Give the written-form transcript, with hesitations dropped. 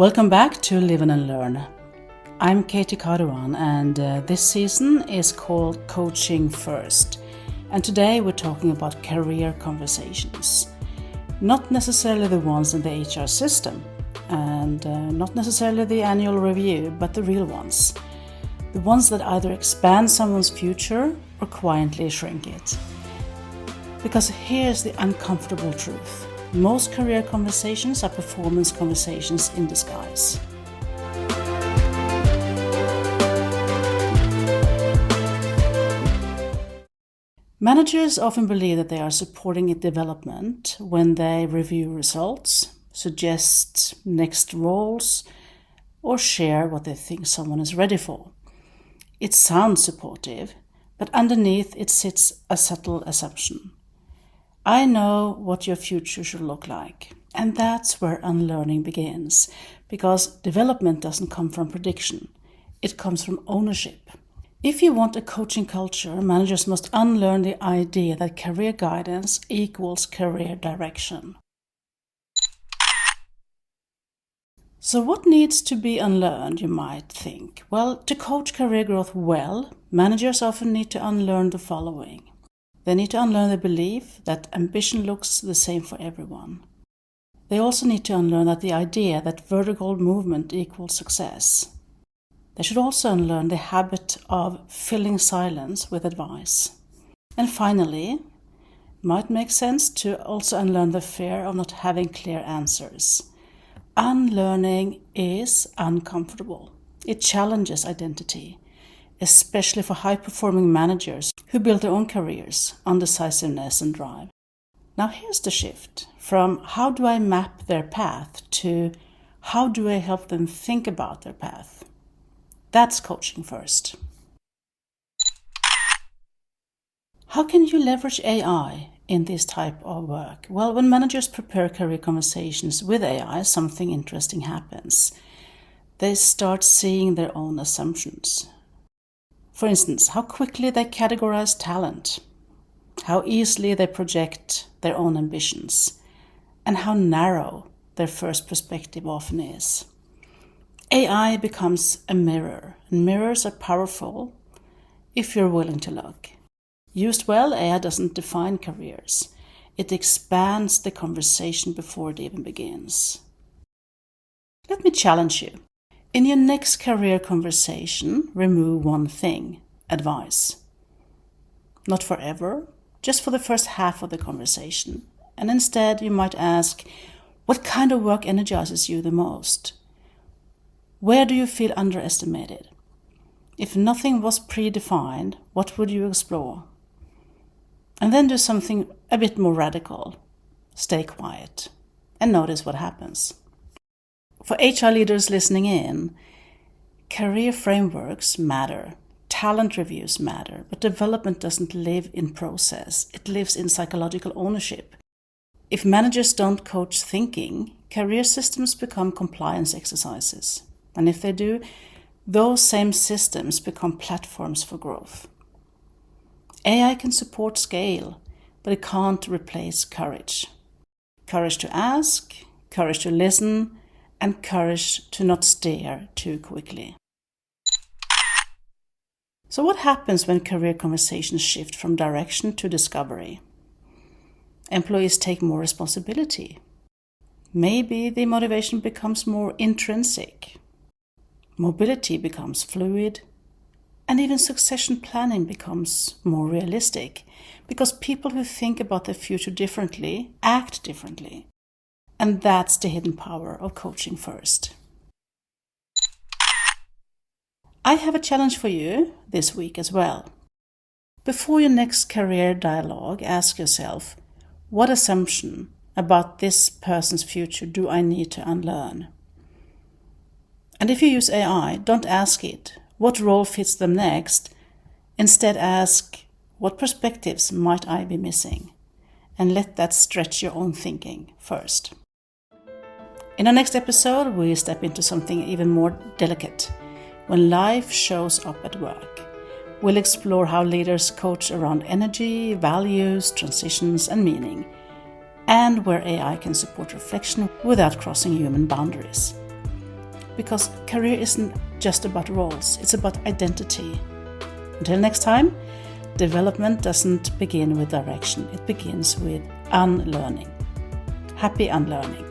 Welcome back to Live and Unlearn. I'm Katy and this season is called Coaching First. And today we're talking about career conversations. Not necessarily the ones in the HR system and not necessarily the annual review, but the real ones. The ones that either expand someone's future or quietly shrink it. Because here's the uncomfortable truth. Most career conversations are performance conversations in disguise. Managers often believe that they are supporting development when they review results, suggest next roles, or share what they think someone is ready for. It sounds supportive, but underneath it sits a subtle assumption. I know what your future should look like. And that's where unlearning begins, because development doesn't come from prediction. It comes from ownership. If you want a coaching culture, managers must unlearn the idea that career guidance equals career direction. So what needs to be unlearned, you might think? Well, to coach career growth well, managers often need to unlearn the following. They need to unlearn the belief that ambition looks the same for everyone. They also need to unlearn the idea that vertical movement equals success. They should also unlearn the habit of filling silence with advice. And finally, it might make sense to also unlearn the fear of not having clear answers. Unlearning is uncomfortable. It challenges identity, especially for high-performing managers who build their own careers on decisiveness and drive. Now here's the shift from how do I map their path to how do I help them think about their path. That's coaching first. How can you leverage AI in this type of work? Well, when managers prepare career conversations with AI, something interesting happens. They start seeing their own assumptions. For instance, how quickly they categorize talent, how easily they project their own ambitions, and how narrow their first perspective often is. AI becomes a mirror, and mirrors are powerful if you're willing to look. Used well, AI doesn't define careers. It expands the conversation before it even begins. Let me challenge you. In your next career conversation, remove one thing: advice. Not forever, just for the first half of the conversation. And instead, you might ask, what kind of work energizes you the most? Where do you feel underestimated? If nothing was predefined, what would you explore? And then do something a bit more radical. Stay quiet and notice what happens. For HR leaders listening in, career frameworks matter, talent reviews matter, but development doesn't live in process. It lives in psychological ownership. If managers don't coach thinking, career systems become compliance exercises. And if they do, those same systems become platforms for growth. AI can support scale, but it can't replace courage. Courage to ask, courage to listen, and courage to not stare too quickly. So what happens when career conversations shift from direction to discovery? Employees take more responsibility. Maybe the motivation becomes more intrinsic. Mobility becomes fluid. And even succession planning becomes more realistic, because people who think about their future differently act differently. And that's the hidden power of coaching first. I have a challenge for you this week as well. Before your next career dialogue, ask yourself, what assumption about this person's future do I need to unlearn? And if you use AI, don't ask it, what role fits them next? Instead ask, what perspectives might I be missing? And let that stretch your own thinking first. In our next episode, we step into something even more delicate. When life shows up at work, we'll explore how leaders coach around energy, values, transitions, and meaning, and where AI can support reflection without crossing human boundaries. because career isn't just about roles, it's about identity. Until next time, development doesn't begin with direction, it begins with unlearning. Happy unlearning.